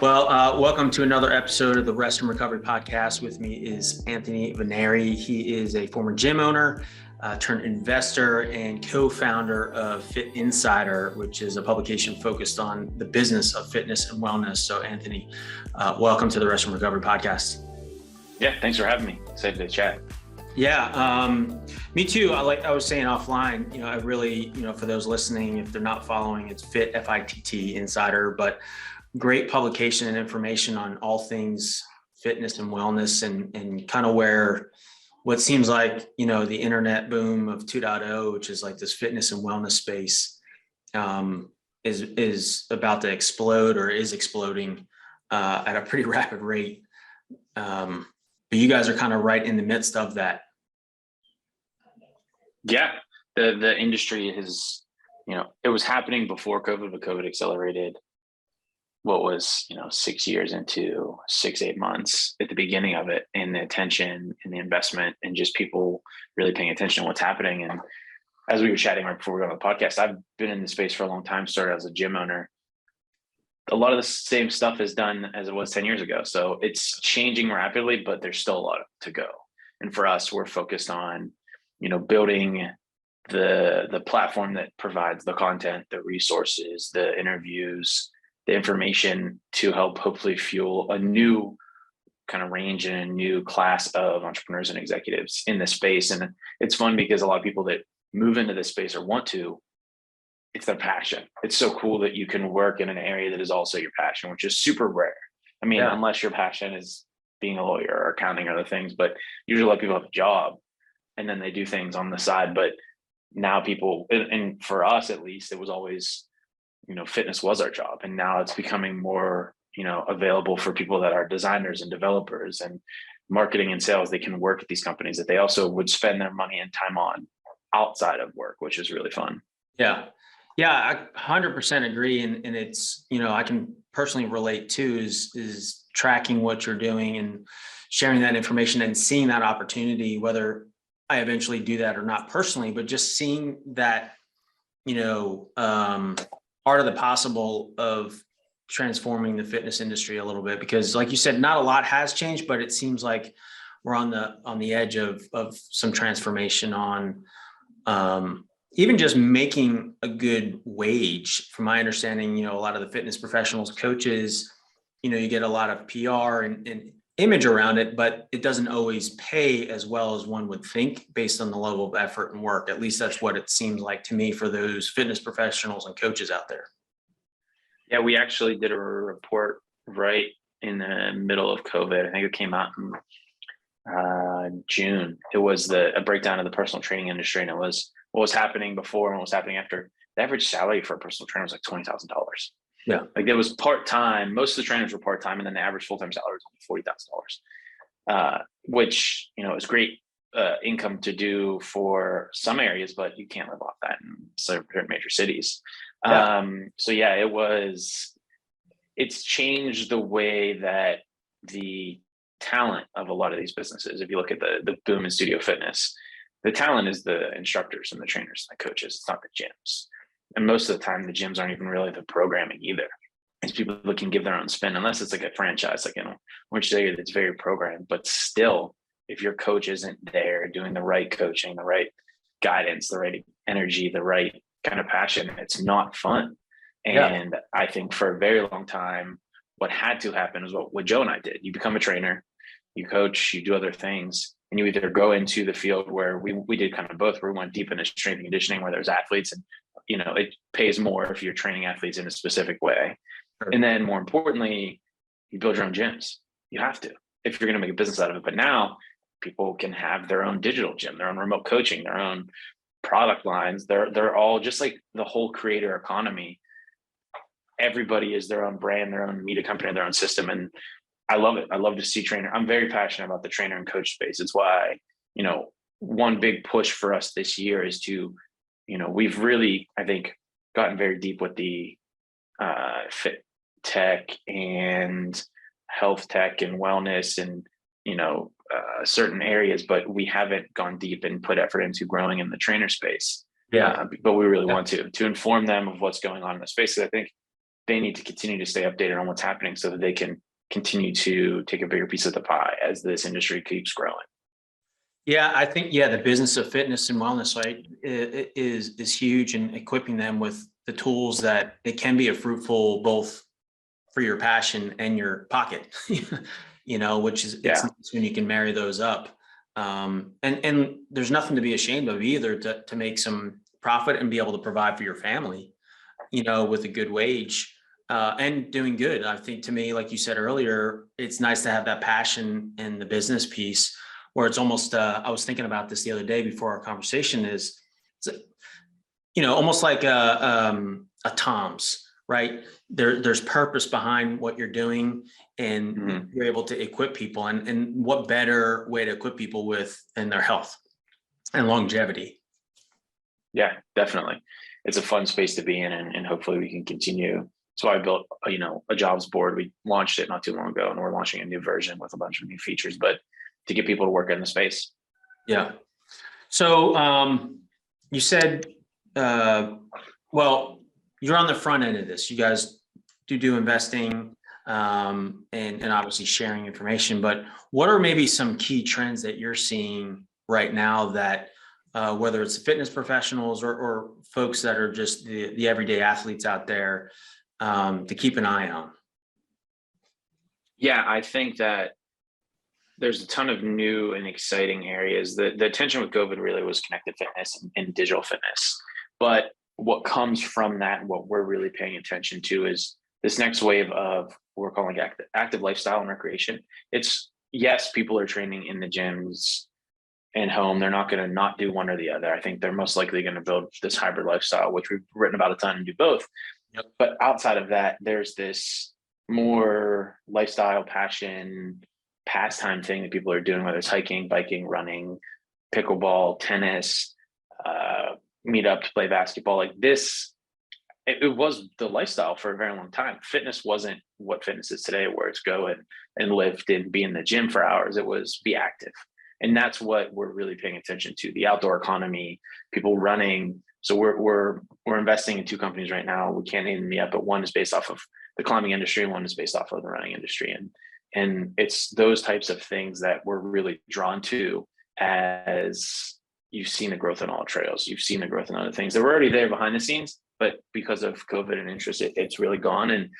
Welcome to another episode of the Rest and Recovery Podcast. With me is Anthony Vennare. He is a former gym owner, turned investor and co-founder of Fitt Insider, which is a publication focused on the business of fitness and wellness. So Anthony, welcome to the Rest and Recovery Podcast. Yeah, thanks for having me. Excited to chat. Yeah, me too. Like I was saying offline, I really, for those listening, if they're not following, it's Fitt, F-I-T-T Insider, but great publication and information on all things fitness and wellness and kind of where what seems like, the internet boom of 2.0, which is like this fitness and wellness space, is about to explode or is exploding at a pretty rapid rate. But you guys are kind of right in the midst of that. Yeah, the industry has, it was happening before COVID, but COVID accelerated what was, 6 years into 6-8 months at the beginning of it, and the attention and the investment and just people really paying attention to what's happening. And as we were chatting right before we got on the podcast, I've been in the space for a long time, started as a gym owner. A lot of the same stuff is done as it was 10 years ago. So it's changing rapidly, but there's still a lot to go. And for us, we're focused on, building the platform that provides the content, the resources, the interviews, the information to help hopefully fuel a new kind of range and a new class of entrepreneurs and executives in this space. And it's fun because a lot of people that move into this space or want to, it's their passion. It's so cool that you can work in an area that is also your passion, which is super rare. I mean, unless your passion is being a lawyer or accounting or other things, but usually a lot of people have a job and then they do things on the side. But now people, and for us at least, it was always, fitness was our job. And now it's becoming more, available for people that are designers and developers and marketing and sales. They can work at these companies that they also would spend their money and time on outside of work, which is really fun. Yeah, I 100% agree. And it's, I can personally relate to is tracking what you're doing and sharing that information and seeing that opportunity, whether I eventually do that or not personally, but just seeing that, art of the possible of transforming the fitness industry a little bit, because like you said, not a lot has changed, but it seems like we're on the edge of some transformation on even just making a good wage. From my understanding, a lot of the fitness professionals, coaches, you get a lot of PR and image around it, but it doesn't always pay as well as one would think based on the level of effort and work. At least that's what it seems like to me for those fitness professionals and coaches out there. Yeah, we actually did a report right in the middle of COVID. I think it came out in June. It was a breakdown of the personal training industry, and it was what was happening before and what was happening after. The average salary for a personal trainer was like $20,000. Yeah. Like it was part-time. Most of the trainers were part-time, and then the average full-time salary was only $40,000, which, is great income to do for some areas, but you can't live off that in certain major cities. Yeah. It's changed the way that the talent of a lot of these businesses, if you look at the boom in studio fitness, the talent is the instructors and the trainers and the coaches. It's not the gyms. And most of the time, the gyms aren't even really the programming either. It's people that can give their own spin, unless it's like a franchise, like in which area that's very programmed. But still, if your coach isn't there doing the right coaching, the right guidance, the right energy, the right kind of passion, it's not fun. And I think for a very long time, what had to happen is what Joe and I did. You become a trainer, you coach, you do other things, and you either go into the field where we did kind of both, where we went deep into strength and conditioning, where there's athletes, and it pays more if you're training athletes in a specific way. Sure. And then more importantly, you build your own gyms. You have to, if you're going to make a business out of it. But now people can have their own digital gym, their own remote coaching, their own product lines. They're all just like the whole creator economy. Everybody is their own brand, their own media company, their own system. And I love it. I love to see trainer. I'm very passionate about the trainer and coach space. It's why, one big push for us this year is to, we've really, I think, gotten very deep with the fit tech and health tech and wellness and, certain areas, but we haven't gone deep and put effort into growing in the trainer space. But we really want to inform them of what's going on in the space. I think they need to continue to stay updated on what's happening so that they can continue to take a bigger piece of the pie as this industry keeps growing. Yeah, I think, yeah, the business of fitness and wellness, right, is huge, and equipping them with the tools that it can be a fruitful both for your passion and your pocket, which is, it's Yeah. nice when you can marry those up. And there's nothing to be ashamed of either, to make some profit and be able to provide for your family, with a good wage, and doing good. I think, to me, like you said earlier, it's nice to have that passion in the business piece, where it's almost, I was thinking about this the other day before our conversation, it's, almost like a Tom's, right? There's purpose behind what you're doing, and you're able to equip people, and what better way to equip people with than their health and longevity. Yeah, definitely. It's a fun space to be in, and hopefully we can continue. So I built, a jobs board. We launched it not too long ago, and we're launching a new version with a bunch of new features, but to get people to work in the space. Yeah. So you said, well, you're on the front end of this. You guys do investing, and obviously sharing information, but what are maybe some key trends that you're seeing right now that, whether it's fitness professionals or folks that are just the everyday athletes out there, to keep an eye on? Yeah, I think that there's a ton of new and exciting areas. The attention with COVID really was connected fitness and digital fitness. But what comes from that, and what we're really paying attention to, is this next wave of what we're calling active lifestyle and recreation. It's, yes, people are training in the gyms and home. They're not going to not do one or the other. I think they're most likely going to build this hybrid lifestyle, which we've written about a ton, and do both. Yep. But outside of that, there's this more lifestyle, passion, pastime thing that people are doing, whether it's hiking, biking, running, pickleball, tennis, meet up to play basketball. Like this, it was the lifestyle for a very long time. Fitness wasn't what fitness is today, where it's go and lift and be in the gym for hours. It was be active. And that's what we're really paying attention to, the outdoor economy, people running. So we're investing in two companies right now. We can't name them yet, but one is based off of the climbing industry, and one is based off of the running industry. And it's those types of things that we're really drawn to, as you've seen the growth in all trails. You've seen the growth in other things that were already there behind the scenes, but because of COVID and interest, it's really gone.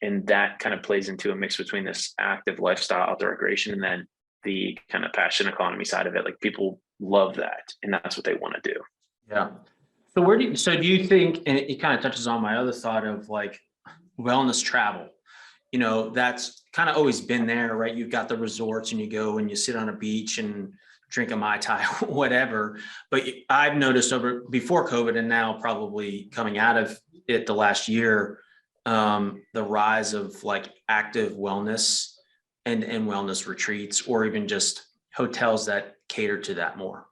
And that kind of plays into a mix between this active lifestyle, outdoor recreation, and then the kind of passion economy side of it. Like, people love that, and that's what they want to do. Yeah. So do you think, and it kind of touches on my other thought of like wellness travel, that's kind of always been there, right? You've got the resorts, and you go and you sit on a beach and drink a Mai Tai, whatever. But I've noticed before COVID, and now probably coming out of it the last year, the rise of like active wellness and wellness retreats, or even just hotels that cater to that more.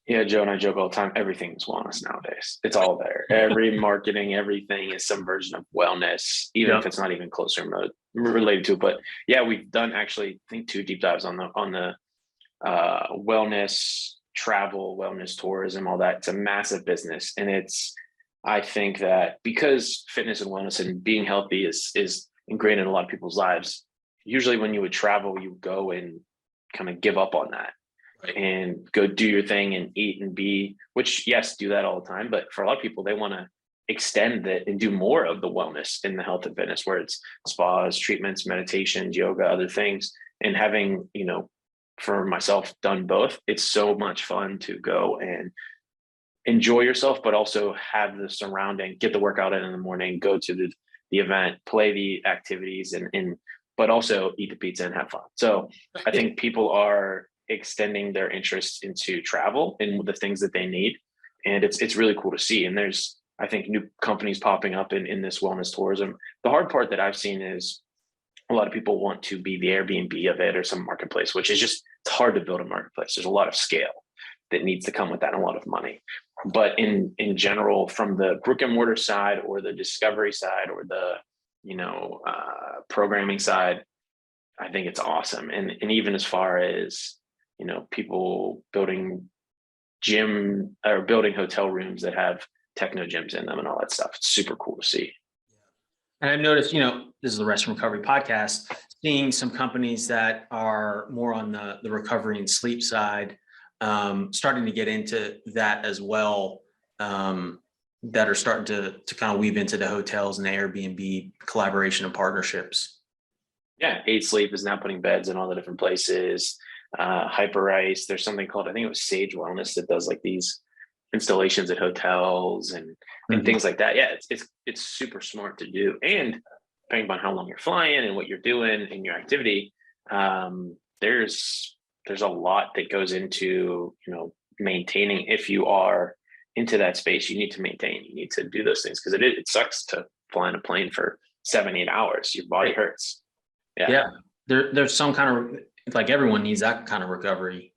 Yeah, Joe and I joke all the time, everything is wellness nowadays. It's all there. Every marketing, everything is some version of wellness, even if it's not even closer related to it. But yeah, we've done actually, I think, 2 deep dives on the wellness travel, wellness tourism, all that. It's a massive business. And I think that because fitness and wellness and being healthy is ingrained in a lot of people's lives, usually when you would travel, you go and kind of give up on that. Right. And go do your thing and eat and be, which, yes, do that all the time. But for a lot of people, they want to extend that and do more of the wellness in the health and fitness, where it's spas, treatments, meditations, yoga, other things. And having, for myself, done both, it's so much fun to go and enjoy yourself, but also have the surrounding, get the workout in the morning, go to the event, play the activities, and but also eat the pizza and have fun. So I think people are extending their interest into travel and the things that they need. And it's really cool to see. And there's, I think, new companies popping up in this wellness tourism. The hard part that I've seen is a lot of people want to be the Airbnb of it, or some marketplace, which is just, it's hard to build a marketplace. There's a lot of scale that needs to come with that, and a lot of money. But in general, from the brick and mortar side, or the discovery side, or the, programming side, I think it's awesome. And even as far as, people building gym or building hotel rooms that have techno gyms in them and all that stuff, it's super cool to see. And I've noticed, this is the Rest and Recovery podcast, seeing some companies that are more on the recovery and sleep side, starting to get into that as well, that are starting to kind of weave into the hotels and the Airbnb collaboration and partnerships. Yeah, 8Sleep is now putting beds in all the different places. Hyperice, there's something called, I think it was Sage Wellness, that does like these installations at hotels and things like that. Yeah, it's super smart to do. And depending on how long you're flying and what you're doing in your activity, there's a lot that goes into, maintaining. If you are into that space, you need to maintain, you need to do those things, because it sucks to fly on a plane for 7-8 hours. Your body hurts. Yeah. There's some kind of, like, everyone needs that kind of recovery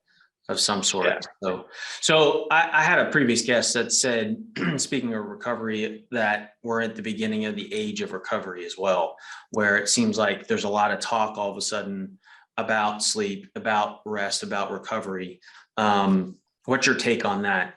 of some sort. Yeah. So I had a previous guest that said, speaking of recovery, that we're at the beginning of the age of recovery as well, where it seems like there's a lot of talk all of a sudden about sleep, about rest, about recovery. What's your take on that?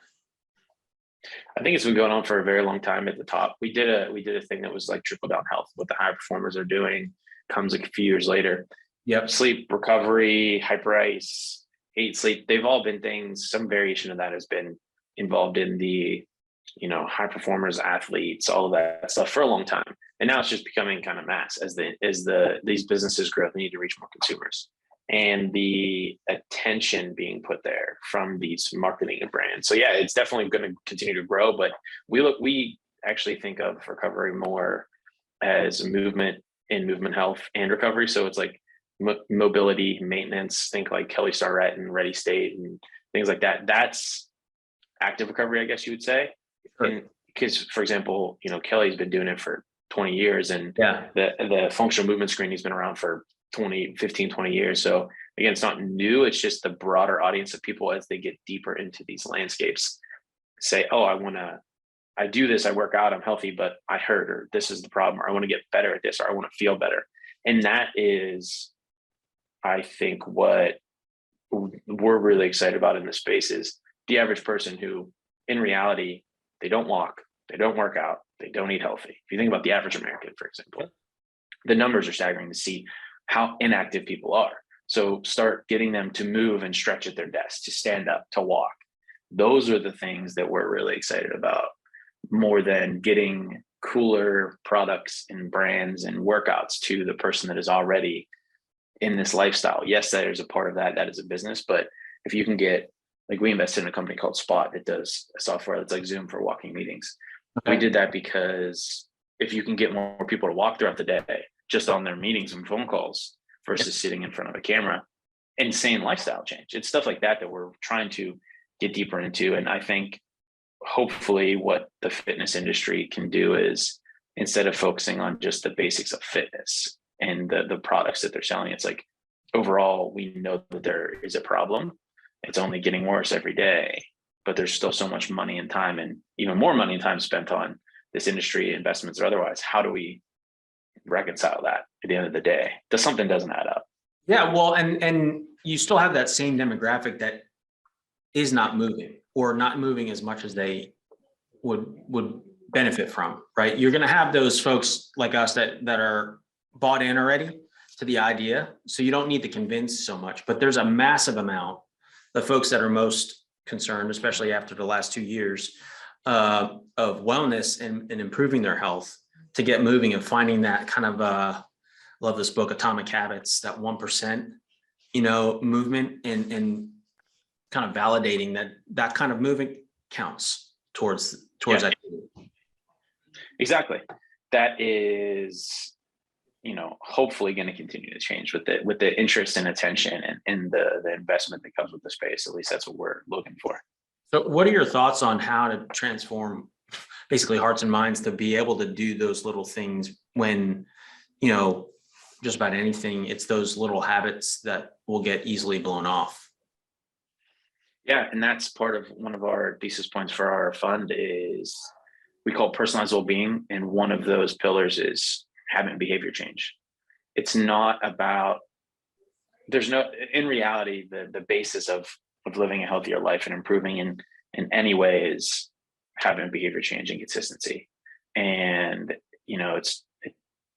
I think it's been going on for a very long time at the top. We did a thing that was like trickle down health. What the high performers are doing comes like a few years later. Yep. Sleep, recovery, Hyperice, 8Sleep, they've all been things. Some variation of that has been involved in the, high performers, athletes, all of that stuff for a long time. And now it's just becoming kind of mass as these businesses grow. They need to reach more consumers, and the attention being put there from these marketing and brands. So yeah, it's definitely going to continue to grow, but we actually think of recovery more as movement in movement health and recovery. So it's like mobility, maintenance, think like Kelly Starrett and Ready State and things like that. That's active recovery, I guess you would say. Because, for example, Kelly's been doing it for 20 years, and the functional movement screening has been around for 15, 20 years. So again, it's not new. It's just the broader audience of people, as they get deeper into these landscapes, say, oh, I do this, I work out, I'm healthy, but I hurt, or this is the problem, or I want to get better at this, or I want to feel better. And that is, I think, what we're really excited about in this space is the average person who, in reality, they don't walk, they don't work out, they don't eat healthy. If you think about the average American, for example, the numbers are staggering to see how inactive people are. So start getting them to move and stretch at their desk, to stand up, to walk. Those are the things that we're really excited about, more than getting cooler products and brands and workouts to the person that is already in this lifestyle. Yes, there's a part of that is a business, but if you can get, like, we invested in a company called Spot that does software that's like Zoom for walking meetings. Okay. We did that because if you can get more people to walk throughout the day, just on their meetings and phone calls versus sitting in front of a camera, insane lifestyle change. It's stuff like that we're trying to get deeper into. And I think hopefully what the fitness industry can do is, instead of focusing on just the basics of fitness and the products that they're selling, it's like, overall, we know that there is a problem. It's only getting worse every day, but there's still so much money and time, and even more money and time spent on this industry, investments or otherwise. How do we reconcile that at the end of the day? Something doesn't add up. Yeah, well, and you still have that same demographic that is not moving, or not moving as much as they would benefit from, right? You're going to have those folks like us that are bought in already to the idea, so you don't need to convince so much. But there's a massive amount of folks that are most concerned, especially after the last 2 years of wellness and improving their health, to get moving and finding that kind of love this book, Atomic Habits, that 1%, movement, and kind of validating that kind of movement counts towards activity. Exactly. That is, hopefully going to continue to change with the interest and attention and the investment that comes with the space. At least that's what we're looking for. So what are your thoughts on how to transform basically hearts and minds to be able to do those little things when, just about anything, it's those little habits that will get easily blown off? Yeah, and that's part of one of our thesis points for our fund is we call it personalized well-being, and one of those pillars is habit and behavior change. It's not about, in reality, the basis of living a healthier life and improving in any way is habit and behavior change and consistency. And,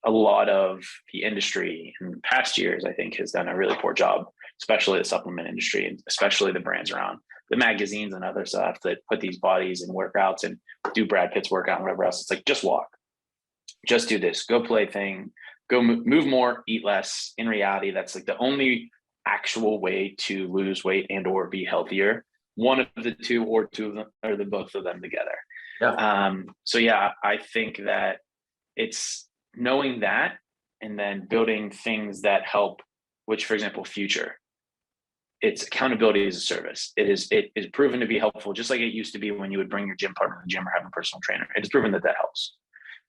a lot of the industry in past years, I think, has done a really poor job, especially the supplement industry, and especially the brands around the magazines and other stuff that put these bodies in workouts and do Brad Pitt's workout and whatever else. It's like, just walk, just do this, go play thing, go move more, eat less. In reality, that's like the only actual way to lose weight and or be healthier. One of the two or two of them, or the both of them together. Yeah. So yeah, I think that it's knowing that and then building things that help, which, for example, Future, it's accountability as a service. It is proven to be helpful, just like it used to be when you would bring your gym partner to the gym or have a personal trainer. It's proven that helps.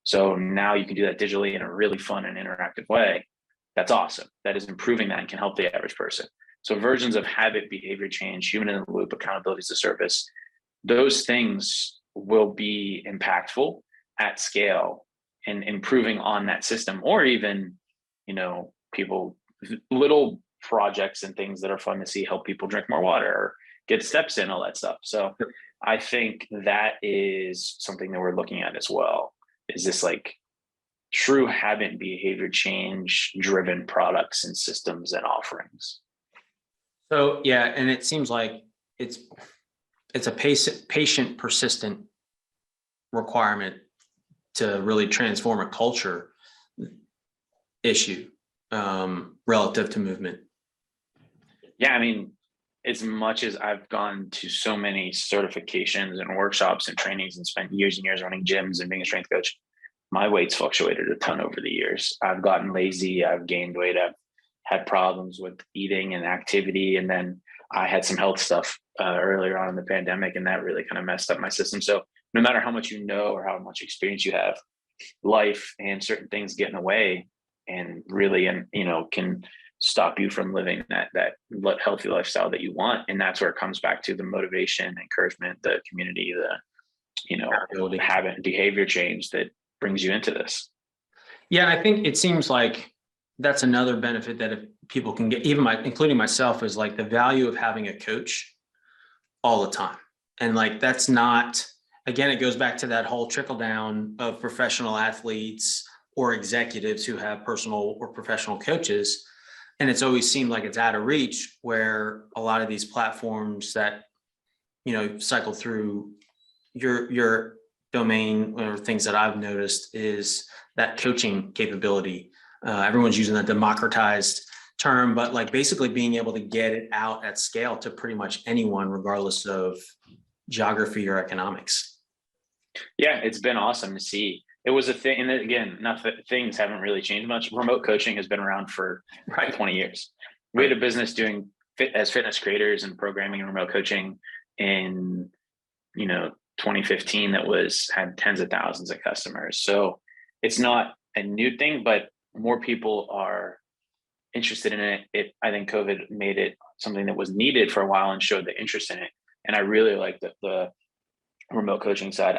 So now you can do that digitally in a really fun and interactive way. That's awesome. That is improving that and can help the average person. So versions of habit, behavior change, human in the loop, accountability as a service, those things will be impactful at scale and improving on that system, or even, people, little projects and things that are fun to see help people drink more water or get steps in, all that stuff. So I think that is something that we're looking at as well. Is this like true habit and behavior change driven products and systems and offerings? So, yeah. And it seems like it's a patient, persistent requirement to really transform a culture issue relative to movement. Yeah, I mean, as much as I've gone to so many certifications and workshops and trainings and spent years and years running gyms and being a strength coach, my weight's fluctuated a ton over the years. I've gotten lazy, I've gained weight, I've had problems with eating and activity. And then I had some health stuff earlier on in the pandemic, and that really kind of messed up my system. So no matter how much you know or how much experience you have, life and certain things get in the way and really, can stop you from living that healthy lifestyle that you want. And that's where it comes back to the motivation, encouragement, the community, the habit and behavior change that brings you into this. Yeah, I think it seems like that's another benefit that if people can get, even including myself, is like the value of having a coach all the time. And like, that's not, again, it goes back to that whole trickle down of professional athletes or executives who have personal or professional coaches. And it's always seemed like it's out of reach, where a lot of these platforms that, cycle through your domain, or things that I've noticed, is that coaching capability. Everyone's using that democratized term, but like basically being able to get it out at scale to pretty much anyone, regardless of geography or economics. Yeah, it's been awesome to see. It was a thing, and again, things haven't really changed much. Remote coaching has been around for 20 years. We had a business doing fitness creators and programming and remote coaching in 2015 that had tens of thousands of customers. So it's not a new thing, but more people are interested in it. I think COVID made it something that was needed for a while and showed the interest in it. And I really like the remote coaching side.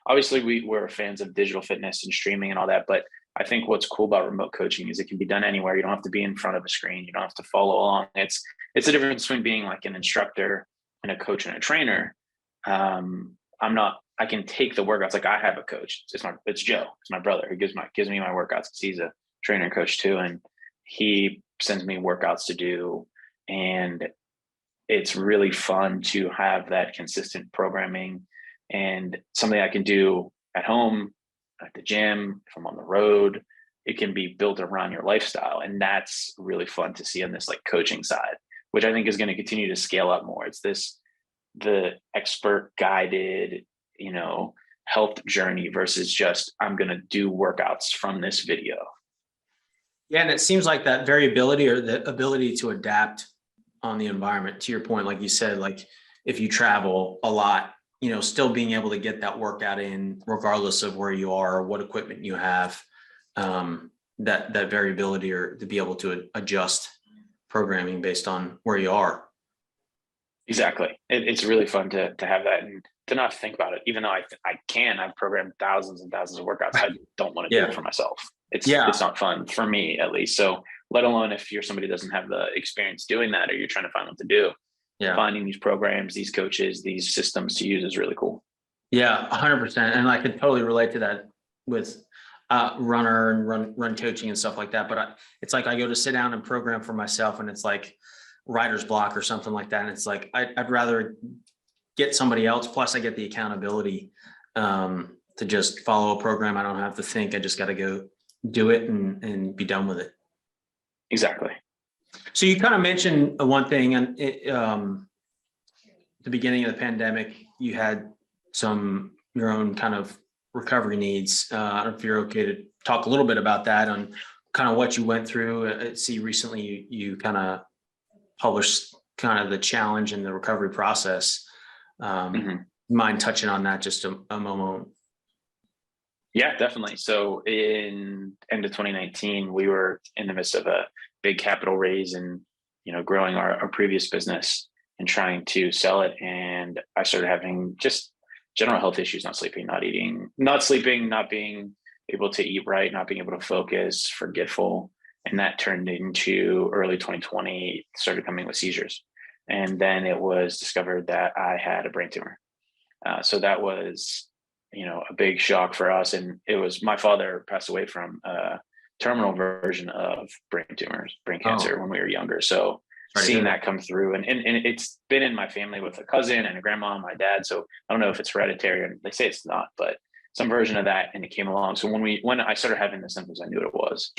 Obviously we're fans of digital fitness and streaming and all that, but I think what's cool about remote coaching is it can be done anywhere. You don't have to be in front of a screen. You don't have to follow along. It's the difference between being like an instructor and a coach and a trainer. I can take the workouts. Like, I have a coach. It's Joe. It's my brother who gives me my workouts, because he's a trainer and coach too. And he sends me workouts to do. And it's really fun to have that consistent programming and something I can do at home, at the gym, if I'm on the road. It can be built around your lifestyle. And that's really fun to see on this like coaching side, which I think is going to continue to scale up more. It's the expert guided, health journey versus just, I'm going to do workouts from this video. Yeah. And it seems like that variability, or the ability to adapt on the environment, to your point, like you said, like if you travel a lot, still being able to get that workout in regardless of where you are or what equipment you have, that variability, or to be able to adjust programming based on where you are. Exactly. It's really fun to have that and to not think about it. Even though I've programmed thousands and thousands of workouts. I don't want to do it for myself. It's not fun for me, at least. So let alone if you're somebody who doesn't have the experience doing that, or you're trying to find what to do. Yeah. Finding these programs, these coaches, these systems to use is really cool. Yeah, 100%. And I can totally relate to that with runner and run coaching and stuff like that. But it's like I go to sit down and program for myself, and it's like writer's block or something like that. And it's like I'd rather get somebody else. Plus, I get the accountability to just follow a program. I don't have to think. I just got to go do it and be done with it. Exactly. So you kind of mentioned one thing, and the beginning of the pandemic, you had your own kind of recovery needs. I don't know if you're okay to talk a little bit about that on kind of what you went through. I see recently you kind of published kind of the challenge and the recovery process. Mind touching on that just a moment? Yeah, definitely. So in end of 2019, we were in the midst of a big capital raise and, growing our previous business and trying to sell it. And I started having just general health issues, not sleeping, not eating, not sleeping, not being able to eat right, not being able to focus, forgetful. And that turned into early 2020, started coming with seizures. And then it was discovered that I had a brain tumor. So that was, a big shock for us. And it was, my father passed away from a terminal version of brain cancer when we were younger. So seeing that come through and it's been in my family with a cousin and a grandma and my dad. So I don't know if it's hereditary, and they say it's not, but some version of that. And it came along. So when I started having the symptoms, I knew what it was.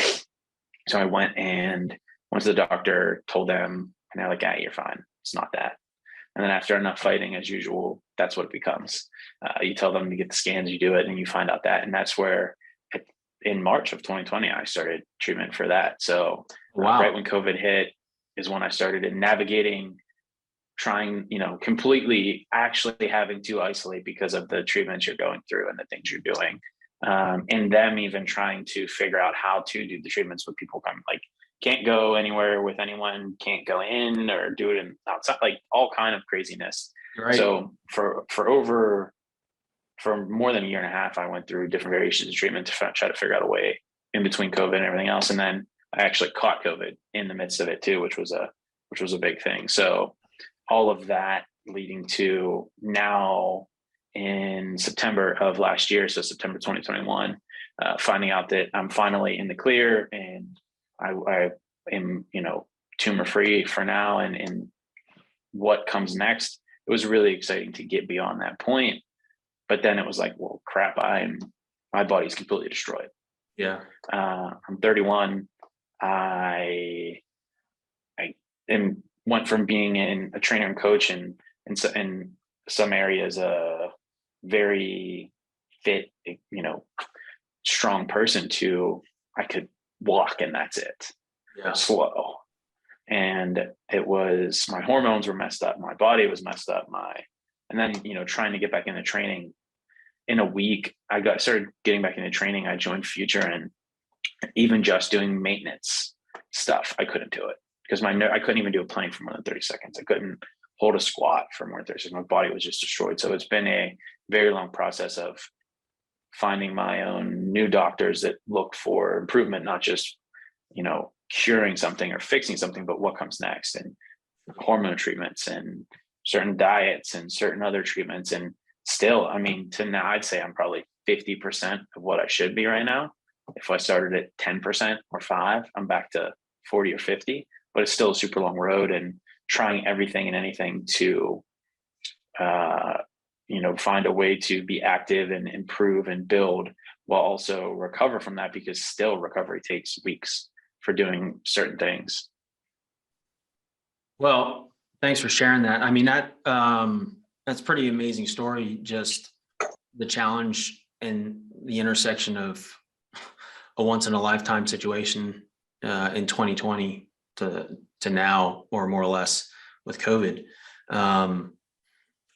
So I went to the doctor, told them, and they're like, you're fine. It's not that. And then after enough fighting, as usual, that's what it becomes. You tell them to get the scans, you do it, and you find out that. And that's where in March of 2020, I started treatment for that. So right when COVID hit is when I started navigating, trying, completely actually having to isolate because of the treatments you're going through and the things you're doing. And them even trying to figure out how to do the treatments with people coming, like can't go anywhere with anyone, can't go in or do it in outside, like all kind of craziness. Right. So for more than a year and a half, I went through different variations of treatment to try to figure out a way in between COVID and everything else. And then I actually caught COVID in the midst of it too, which was a big thing. So all of that leading to now in September of last year, so September 2021, finding out that I'm finally in the clear and I am, tumor free for now. And what comes next, it was really exciting to get beyond that point. But then it was like, well, crap, my body's completely destroyed. Yeah. I'm 31. I went from being a trainer and coach and in some areas, a very fit, strong person to I could walk and that's it. Yeah. Slow. And it was, my hormones were messed up. My body was messed up. And then, trying to get back into training in a week, I started getting back into training. I joined Future, and even just doing maintenance stuff, I couldn't do it because I couldn't even do a plank for more than 30 seconds. I couldn't hold a squat for more than 30 seconds. My body was just destroyed. So it's been a very long process of finding my own new doctors that look for improvement, not just, curing something or fixing something, but what comes next, and hormone treatments and certain diets and certain other treatments. And still, to now, I'd say I'm probably 50% of what I should be right now. If I started at 10% or 5, I'm back to 40 or 50, but it's still a super long road, and trying everything and anything to, find a way to be active and improve and build while also recover from that, because still recovery takes weeks for doing certain things. Well, thanks for sharing that. That's pretty amazing story. Just the challenge and the intersection of a once in a lifetime situation in 2020 to now, or more or less with COVID.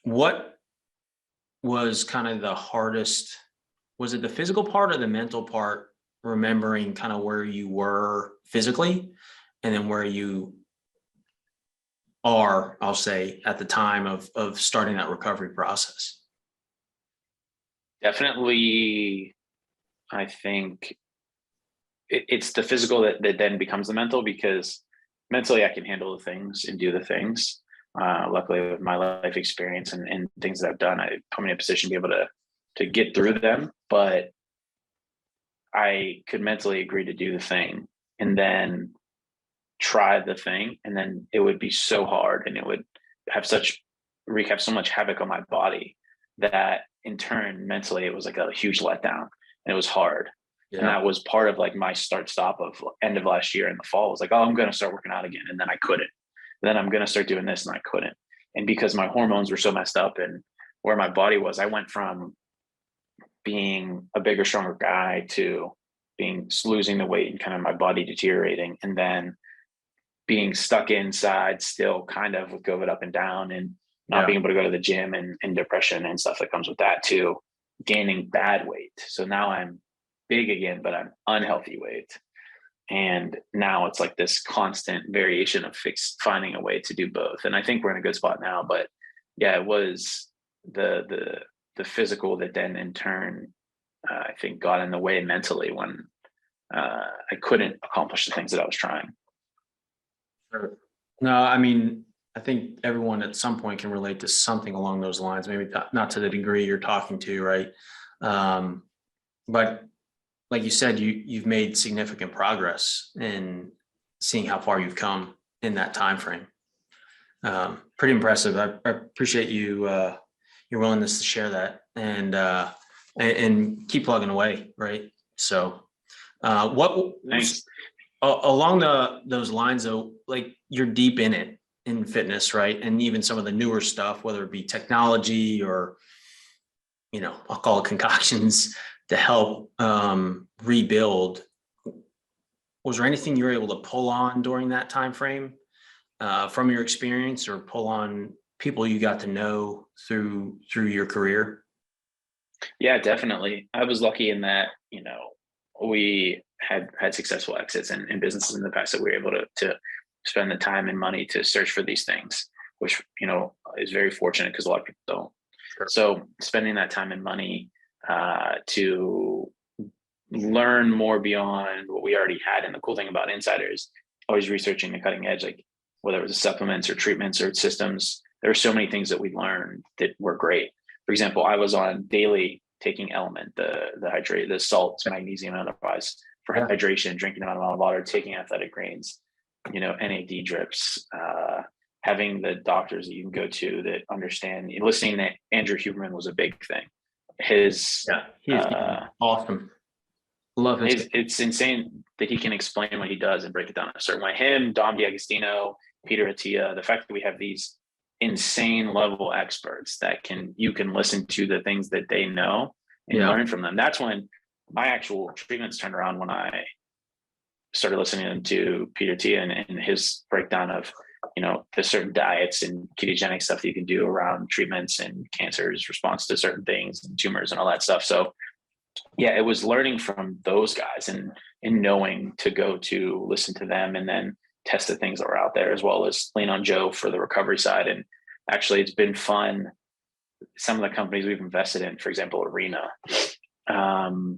What was kind of the hardest? Was it the physical part or the mental part, remembering kind of where you were physically and then where you are, I'll say, at the time of starting that recovery process? Definitely, I think it's the physical that then becomes the mental, because mentally I can handle the things and do the things. Luckily, with my life experience and things that I've done, I put me in a position to be able to get through them. But I could mentally agree to do the thing and then try the thing, and then it would be so hard and it would wreak have so much havoc on my body that in turn mentally it was like a huge letdown, and it was hard. And Yeah. that was part of like my start stop of end of last year in the fall. It was like, oh, I'm going to start working out again, and then I couldn't. Then I'm going to start doing this, and I couldn't. And because my hormones were so messed up and where my body was, I went from being a bigger, stronger guy to being losing the weight and kind of my body deteriorating, and then being stuck inside still kind of with COVID up and down, and not being able to go to the gym, and depression and stuff that comes with that too, gaining bad weight. So now I'm big again, but I'm unhealthy weight. And now it's like this constant variation of finding a way to do both. And I think we're in a good spot now, but yeah, it was the physical that then in turn, I think got in the way mentally when I couldn't accomplish the things that I was trying. Sure. No, I mean, I think everyone at some point can relate to something along those lines, maybe not to the degree you're talking to, right? But like you said, you've made significant progress in seeing how far you've come in that time frame. Pretty impressive. I appreciate you your willingness to share that, and keep plugging away, right? So what Thanks. along those lines though, like you're deep in it in fitness, right? And even some of the newer stuff, whether it be technology or, I'll call it concoctions to help rebuild. Was there anything you were able to pull on during that time frame from your experience, or pull on people you got to know through your career? Yeah, definitely. I was lucky in that, we had successful exits in businesses in the past that we were able to spend the time and money to search for these things, which, is very fortunate because a lot of people don't. Sure. So spending that time and money to learn more beyond what we already had. And the cool thing about Insiders, always researching the cutting edge, like whether it was supplements or treatments or systems, there are so many things that we learned that were great. For example, I was on daily taking Element, the salts, magnesium, and otherwise for hydration, drinking an amount of water, taking athletic greens, NAD drips, having the doctors that you can go to that understand. Listening to Andrew Huberman was a big thing. He's awesome. Love his. It's insane that he can explain what he does and break it down a certain way. Him, Dom D'Agostino, Peter Attia, the fact that we have these insane level experts that you can listen to the things that they know and learn from them. That's when my actual treatments turned around, when I started listening to Peter Attia and his breakdown of, the certain diets and ketogenic stuff that you can do around treatments and cancer's response to certain things and tumors and all that stuff. So yeah, it was learning from those guys and knowing to go to listen to them and then test the things that were out there, as well as lean on Joe for the recovery side. And actually it's been fun. Some of the companies we've invested in, for example, Arena,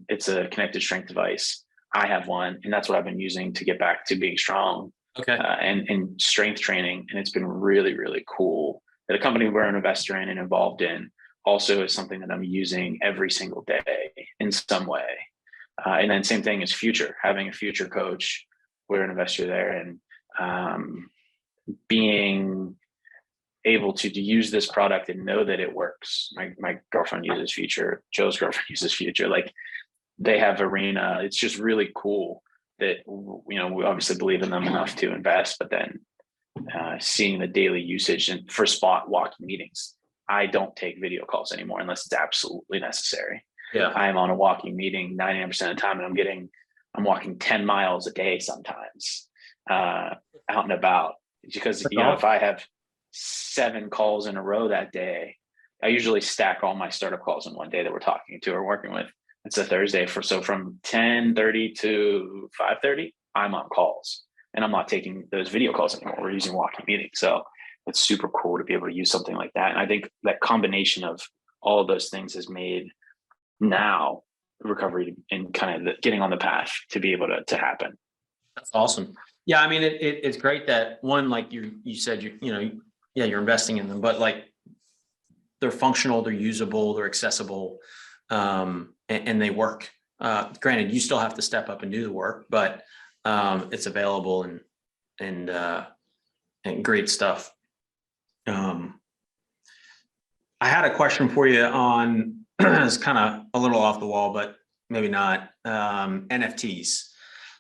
it's a connected strength device. I have one, and that's what I've been using to get back to being strong. Okay. And strength training. And it's been really, really cool that a company we're an investor in and involved in also is something that I'm using every single day in some way. And then same thing as Future, having a Future coach, we're an investor there, and being able to use this product and know that it works. My girlfriend uses Future, Joe's girlfriend uses Future, like they have Arena. It's just really cool that, we obviously believe in them enough to invest, but then seeing the daily usage and for spot walking meetings. I don't take video calls anymore unless it's absolutely necessary. Yeah. I'm on a walking meeting 99% of the time, and I'm walking 10 miles a day sometimes, out and about, because, if I have 7 calls in a row that day, I usually stack all my startup calls in one day that we're talking to or working with. It's a Thursday so from 10:30 to 5:30, I'm on calls, and I'm not taking those video calls anymore. We're using walking meetings. So it's super cool to be able to use something like that. And I think that combination of all of those things has made now recovery and kind of getting on the path to be able to happen. That's awesome. Yeah. I mean, it's great that one, like you said, you're investing in them, but like they're functional, they're usable, they're accessible, and they work, Granted, you still have to step up and do the work, but it's available and great stuff. I had a question for you on, it's kind of a little off the wall, but maybe not, NFTs.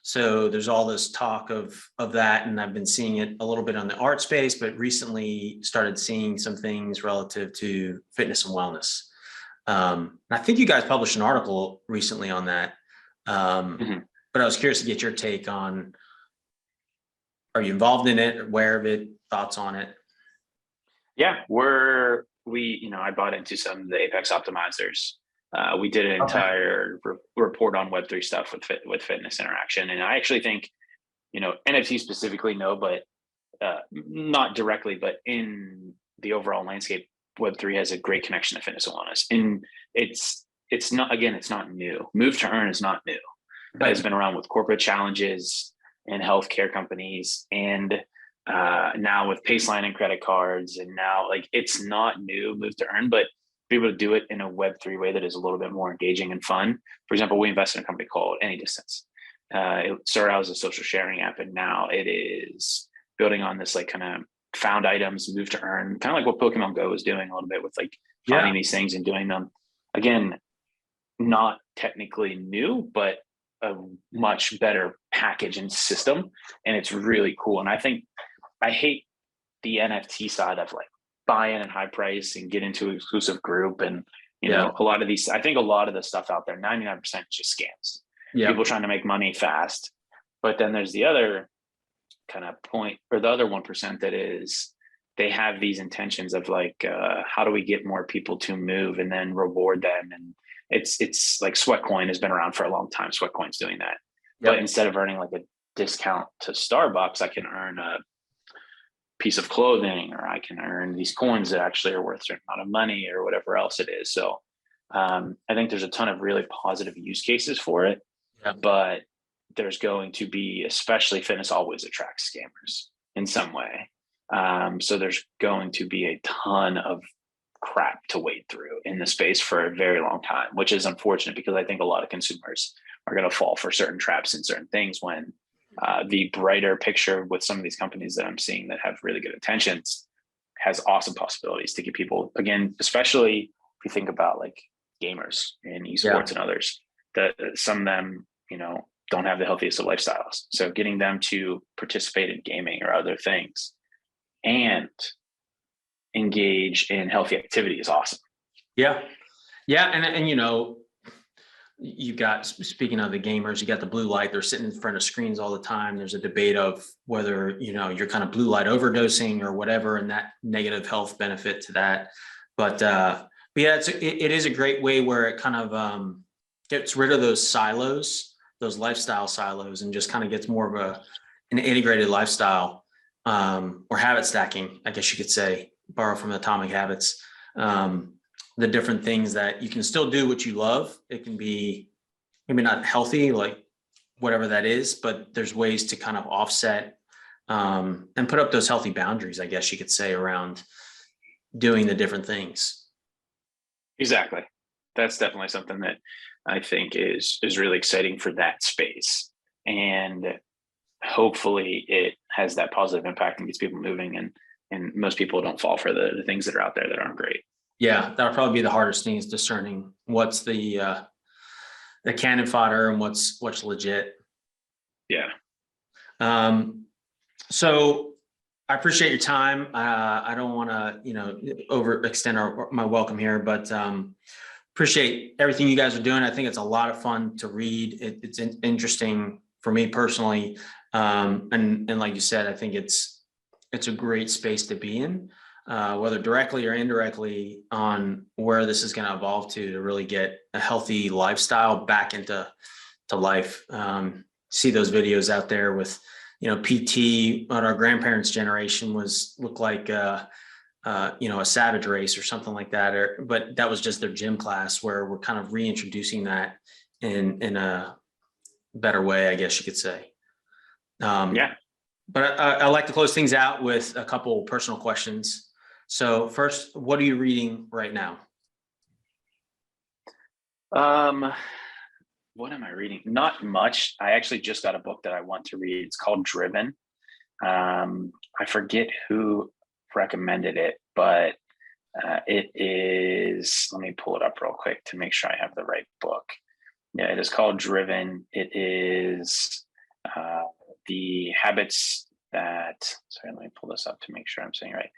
So there's all this talk of that, and I've been seeing it a little bit on the art space, but recently started seeing some things relative to fitness and wellness. I think you guys published an article recently on that, but I was curious to get your take on, are you involved in it, aware of it, thoughts on it? Yeah, I bought into some of the Apex optimizers. We did an entire report on Web3 stuff with fitness interaction. And I actually think, NFT specifically, no, but not directly, but in the overall landscape, Web3 has a great connection to fitness and wellness. And it's not new. Move to earn is not new. Right. It's been around with corporate challenges and healthcare companies, and now with Paceline and credit cards, and now it's not new, move to earn, but be able to do it in a Web3 way that is a little bit more engaging and fun. For example, we invest in a company called Any Distance. It started out as a social sharing app, and now it is building on this kind of found items, move to earn, kind of like what Pokemon Go is doing a little bit with finding these things and doing them. Again, not technically new, but a much better package and system, and it's really cool. And I hate the NFT side of buy in at high price and get into an exclusive group, and a lot of these. I think a lot of the stuff out there, 99% is just scams. People trying to make money fast. But then there's the other kind of point, or the other 1% that is, they have these intentions of how do we get more people to move and then reward them. And it's like Sweatcoin has been around for a long time. Sweatcoin's doing that. But instead of earning a discount to Starbucks, I can earn a piece of clothing, or I can earn these coins that actually are worth a certain amount of money, or whatever else it is. So I think there's a ton of really positive use cases for it, but there's going to be, especially fitness always attracts scammers in some way. So there's going to be a ton of crap to wade through in the space for a very long time, which is unfortunate, because I think a lot of consumers are going to fall for certain traps and certain things, when the brighter picture with some of these companies that I'm seeing that have really good intentions has awesome possibilities to get people, again, especially if you think about gamers in esports and others, that some of them, don't have the healthiest of lifestyles. So getting them to participate in gaming or other things and engage in healthy activity is awesome. Yeah. And you've got, speaking of the gamers, you got the blue light, they're sitting in front of screens all the time. There's a debate of whether, you're kind of blue light overdosing or whatever, and that negative health benefit to that. But yeah, it is a great way where it kind of gets rid of those silos, those lifestyle silos, and just kind of gets more of an integrated lifestyle, or habit stacking, I guess you could say, borrow from Atomic Habits. The different things that you can still do what you love. It can be maybe not healthy, whatever that is, but there's ways to kind of offset and put up those healthy boundaries, I guess you could say, around doing the different things. Exactly. That's definitely something that I think is really exciting for that space. And hopefully it has that positive impact and gets people moving, and most people don't fall for the things that are out there that aren't great. Yeah, that'll probably be the hardest thing, is discerning what's the cannon fodder and what's legit. Yeah. So I appreciate your time. I don't want to, overextend my welcome here, but appreciate everything you guys are doing. I think it's a lot of fun to read. It's interesting for me personally, and like you said, I think it's a great space to be in. Whether directly or indirectly, on where this is going to evolve to really get a healthy lifestyle back into life. See those videos out there with, PT, what our grandparents' generation looked like, a savage race or something like that. But that was just their gym class, where we're kind of reintroducing that in a better way, I guess you could say. But I like to close things out with a couple personal questions. So first, what are you reading right now? what am I reading? Not much. I actually just got a book that I want to read. It's called Driven. I forget who recommended it, but it is, let me pull it up real quick to make sure I have the right book. Yeah, it is called Driven. It is the habits that, sorry, let me pull this up to make sure I'm saying right.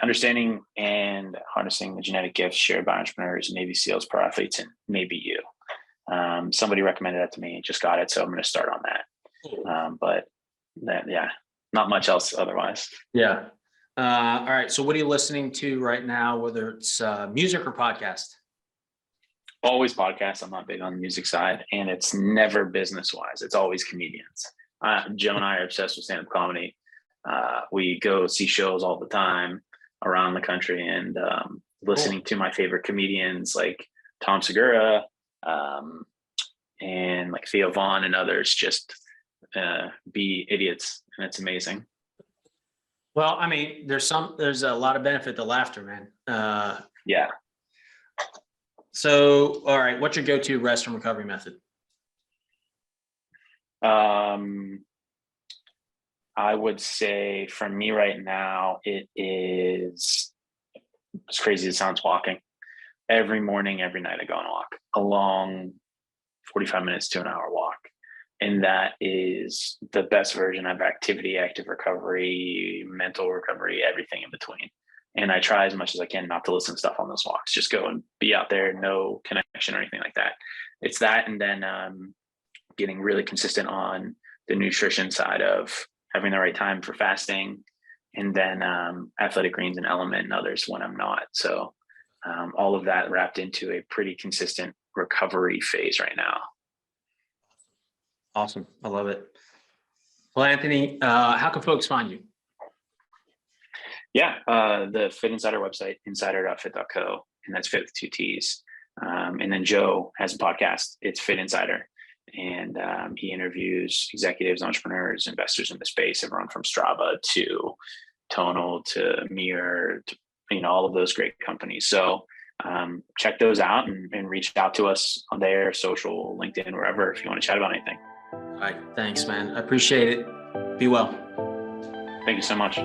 Understanding and harnessing the genetic gifts shared by entrepreneurs, Navy SEALs, pro athletes, and maybe you. Somebody recommended that to me, just got it. So I'm going to start on that. But yeah, not much else otherwise. Yeah. All right. So what are you listening to right now, whether it's music or podcast? Always podcasts. I'm not big on the music side, and it's never business wise. It's always comedians. Joe and I are obsessed with stand-up comedy. We go see shows all the time around the country, and listening to my favorite comedians like Tom Segura, and like Theo, Vonn, and others just be idiots, and it's amazing. Well, I mean, there's a lot of benefit to laughter, man. Yeah. So, all right, what's your go-to rest and recovery method? I would say for me right now, it is, as crazy as it sounds, walking. Every morning, every night I go on a walk, a long 45 minutes to an hour walk. And that is the best version of activity, active recovery, mental recovery, everything in between. And I try as much as I can not to listen to stuff on those walks, just go and be out there, no connection or anything like that. It's that. And then getting really consistent on the nutrition side of having the right time for fasting, and then athletic greens and element and others when I'm not. So all of that wrapped into a pretty consistent recovery phase right now. Awesome. I love it. Well, Anthony, how can folks find you? Yeah, the Fitt Insider website, insider.fit.co, and that's Fitt with 2 T's. And then Joe has a podcast. It's Fitt Insider, and he interviews executives, entrepreneurs, investors in the space, everyone from Strava to Tonal to Mirror, to, all of those great companies. So check those out and reach out to us on their social, LinkedIn, wherever, if you want to chat about anything. All right. Thanks, man. I appreciate it. Be well. Thank you so much.